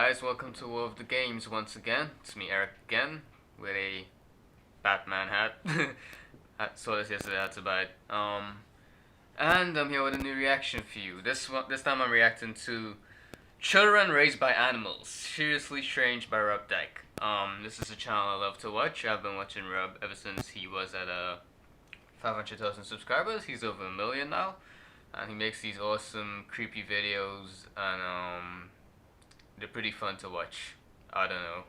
guys, welcome to World of the Games once again. It's me Eric again with a Batman hat. I saw this yesterday, I had to buy it. And I'm here with a new reaction for you. This time I'm reacting to Children Raised by Animals, Seriously Strange by Rob Dyke. This is a channel I love to watch. I've been watching Rob ever since he was at 500,000 subscribers. He's over 1 million now. And he makes these awesome creepy videos, and they're pretty fun to watch. I don't know.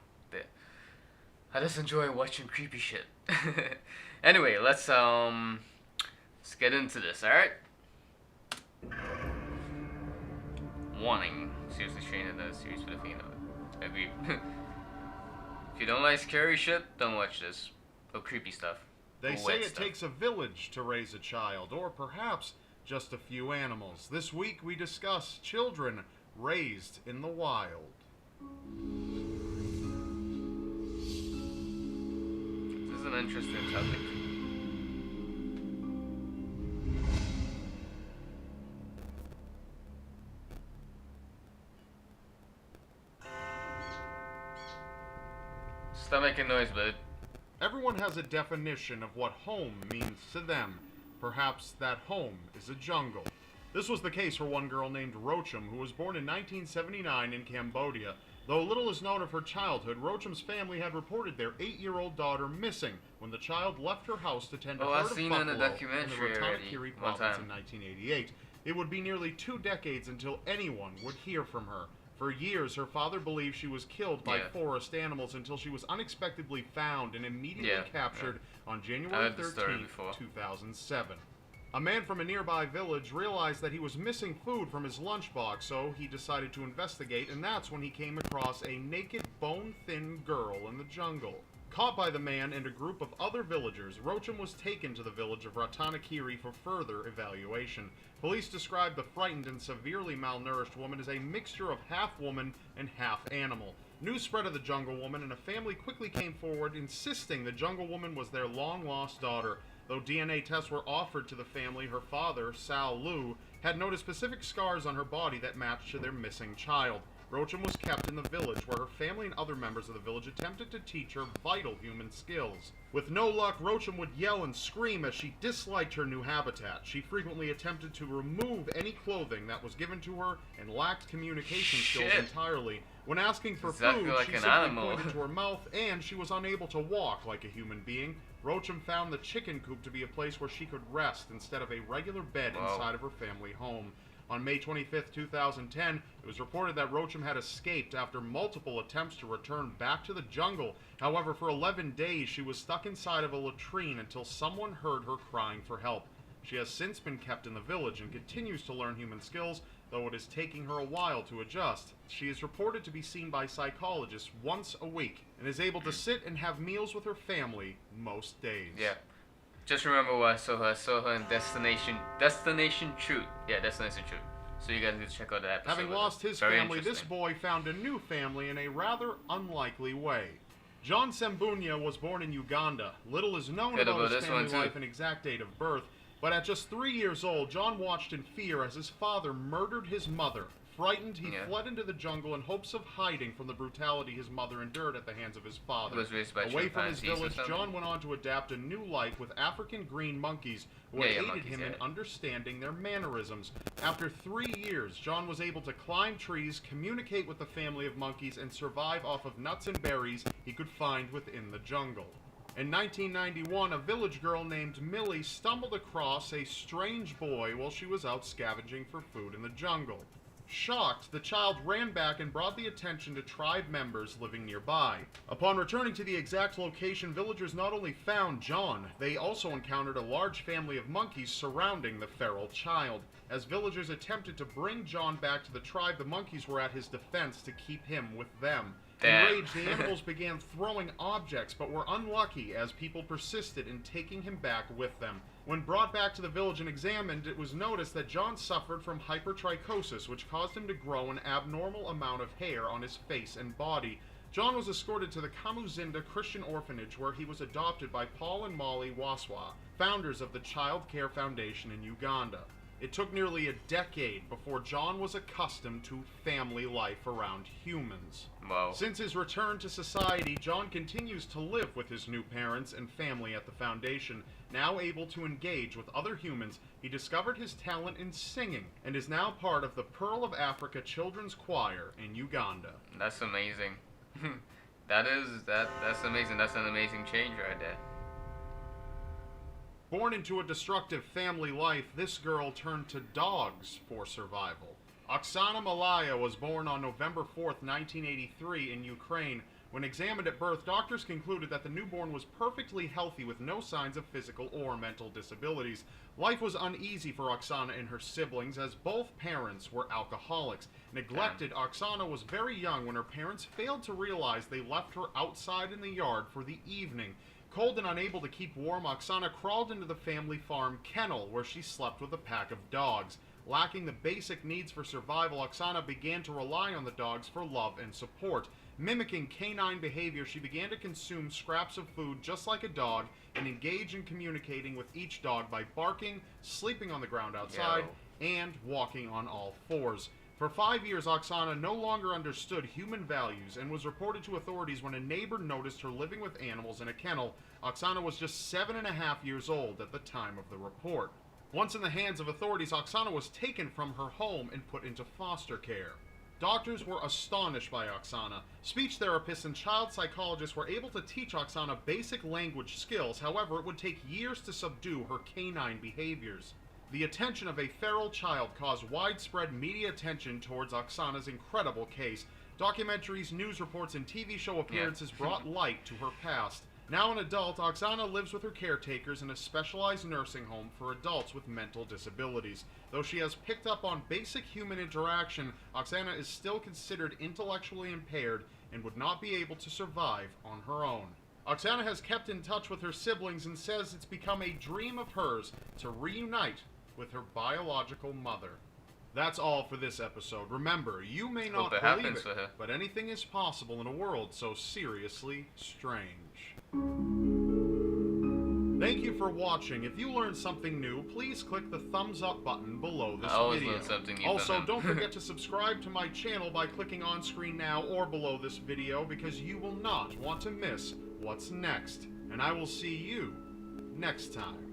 I just enjoy watching creepy shit. Anyway, let's get into this, alright? Warning. Seriously strange in the series for the female. Agree. If you don't like scary shit, don't watch this. Or creepy stuff. They say it takes a village to raise a child, or perhaps just a few animals. This week we discuss children raised in the wild. This is an interesting topic. Stop making noise, bud. Everyone has a definition of what home means to them. Perhaps that home is a jungle. This was the case for one girl named Rocham, who was born in 1979 in Cambodia. Though little is known of her childhood, Rocham's family had reported their 8-year-old daughter missing when the child left her house to tend a herd of buffalo in the Ratanakiri province in 1988. It would be nearly 2 decades until anyone would hear from her. For years, her father believed she was killed by forest animals until she was unexpectedly found and immediately captured on January 13, 2007. A man from a nearby village realized that he was missing food from his lunchbox, so he decided to investigate, and that's when he came across a naked, bone-thin girl in the jungle. Caught by the man and a group of other villagers, Rocham was taken to the village of Ratanakiri for further evaluation. Police described the frightened and severely malnourished woman as a mixture of half woman and half animal. News spread of the jungle woman, and a family quickly came forward insisting the jungle woman was their long-lost daughter. Though DNA tests were offered to the family, her father, Sal Lu, had noted specific scars on her body that matched to their missing child. Rocham was kept in the village, where her family and other members of the village attempted to teach her vital human skills. With no luck, Rocham would yell and scream as she disliked her new habitat. She frequently attempted to remove any clothing that was given to her and lacked communication skills entirely. When asking for food, she simply pointed to her mouth, and she was unable to walk like a human being. Rocham found the chicken coop to be a place where she could rest instead of a regular bed inside of her family home. On May 25, 2010, it was reported that Rocham had escaped after multiple attempts to return back to the jungle. However, for 11 days, she was stuck inside of a latrine until someone heard her crying for help. She has since been kept in the village and continues to learn human skills, though it is taking her a while to adjust. She is reported to be seen by psychologists once a week and is able to sit and have meals with her family most days. Yeah. Just remember where I saw her. I saw her in Destination Truth. Yeah, Destination Truth. So you guys need to check out that episode. Having lost his family, this boy found a new family in a rather unlikely way. John Sembunya was born in Uganda. Little is known about his family life and exact date of birth, but at just 3 years old, John watched in fear as his father murdered his mother. Frightened, he fled into the jungle in hopes of hiding from the brutality his mother endured at the hands of his father. Away from his village, John went on to adapt a new life with African green monkeys who had aided him in understanding their mannerisms. After 3 years, John was able to climb trees, communicate with the family of monkeys, and survive off of nuts and berries he could find within the jungle. In 1991, a village girl named Millie stumbled across a strange boy while she was out scavenging for food in the jungle. Shocked, the child ran back and brought the attention to tribe members living nearby. Upon returning to the exact location, villagers not only found John, they also encountered a large family of monkeys surrounding the feral child. As villagers attempted to bring John back to the tribe, the monkeys were at his defense to keep him with them. Enraged, the animals began throwing objects, but were unlucky as people persisted in taking him back with them. When brought back to the village and examined, it was noticed that John suffered from hypertrichosis, which caused him to grow an abnormal amount of hair on his face and body. John was escorted to the Kamuzinda Christian Orphanage, where he was adopted by Paul and Molly Waswa, founders of the Child Care Foundation in Uganda. It took nearly a decade before John was accustomed to family life around humans. Wow. Since his return to society, John continues to live with his new parents and family at the Foundation. Now able to engage with other humans, he discovered his talent in singing and is now part of the Pearl of Africa Children's Choir in Uganda. That's amazing. That's amazing. That's an amazing change right there. Born into a destructive family life, this girl turned to dogs for survival. Oksana Malaya was born on November 4th, 1983 in Ukraine. When examined at birth, doctors concluded that the newborn was perfectly healthy with no signs of physical or mental disabilities. Life was uneasy for Oksana and her siblings as both parents were alcoholics. Neglected, Oksana was very young when her parents failed to realize they left her outside in the yard for the evening. Cold and unable to keep warm, Oksana crawled into the family farm kennel where she slept with a pack of dogs. Lacking the basic needs for survival, Oksana began to rely on the dogs for love and support. Mimicking canine behavior, she began to consume scraps of food just like a dog and engage in communicating with each dog by barking, sleeping on the ground outside, and walking on all fours. For 5 years, Oksana no longer understood human values and was reported to authorities when a neighbor noticed her living with animals in a kennel. Oksana was just 7.5 years old at the time of the report. Once in the hands of authorities, Oksana was taken from her home and put into foster care. Doctors were astonished by Oksana. Speech therapists and child psychologists were able to teach Oksana basic language skills. However, it would take years to subdue her canine behaviors. The attention of a feral child caused widespread media attention towards Oksana's incredible case. Documentaries, news reports, and TV show appearances brought light to her past. Now an adult, Oksana lives with her caretakers in a specialized nursing home for adults with mental disabilities. Though she has picked up on basic human interaction, Oksana is still considered intellectually impaired and would not be able to survive on her own. Oksana has kept in touch with her siblings and says it's become a dream of hers to reunite with her biological mother. That's all for this episode. Remember, you may not believe it, but anything is possible in a world so seriously strange. Thank you for watching. If you learned something new, please click the thumbs up button below this video. Also, don't forget to subscribe to my channel by clicking on screen now or below this video because you will not want to miss what's next. And I will see you next time.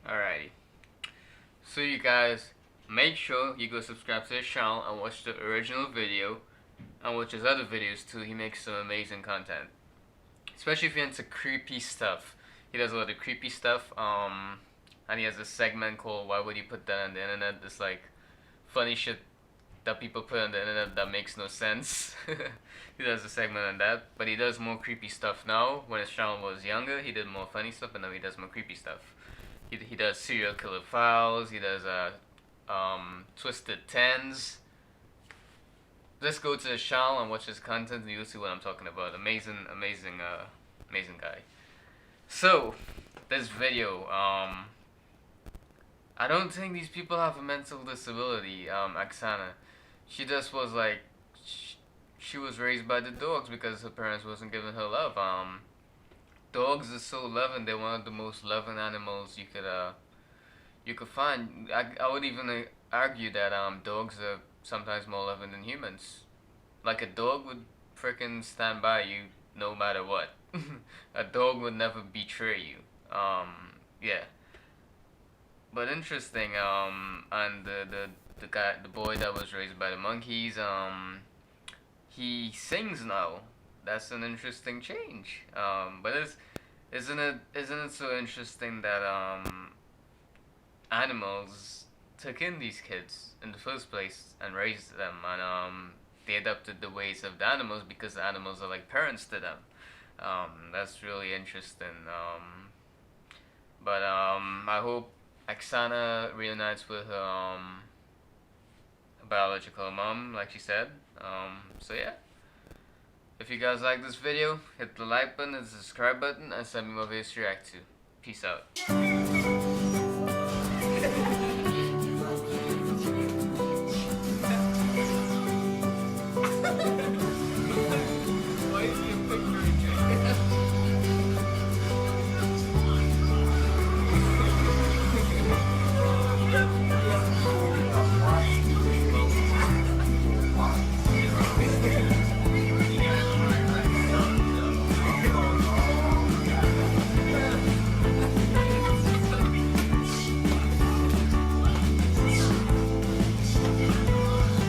Alrighty. So you guys, make sure you go subscribe to his channel and watch the original video and watch his other videos too. He makes some amazing content. Especially if you're into creepy stuff. He does a lot of creepy stuff. And he has a segment called Why Would You Put That on the Internet? It's like funny shit that people put on the internet that makes no sense. He does a segment on that. But he does more creepy stuff now. When his channel was younger, he did more funny stuff, but now he does more creepy stuff. He does serial killer files. He does Twisted Tens. Just go to his channel and watch his content, and you'll see what I'm talking about. Amazing guy. So this video, I don't think these people have a mental disability. Oksana, she just was like, she was raised by the dogs because her parents wasn't giving her love. Dogs are so loving. They're one of the most loving animals you could find. I would even argue that dogs are sometimes more loving than humans. Like a dog would freaking stand by you no matter what. A dog would never betray you. Yeah. But interesting. And the boy that was raised by the monkeys. He sings now. That's an interesting change. But isn't it so interesting that animals took in these kids in the first place and raised them, and they adopted the ways of the animals because the animals are like parents to them. That's really interesting. But I hope Oksana reunites with her biological mom, like she said. So yeah. If you guys like this video, hit the like button and the subscribe button and send me more videos to react to. Peace out.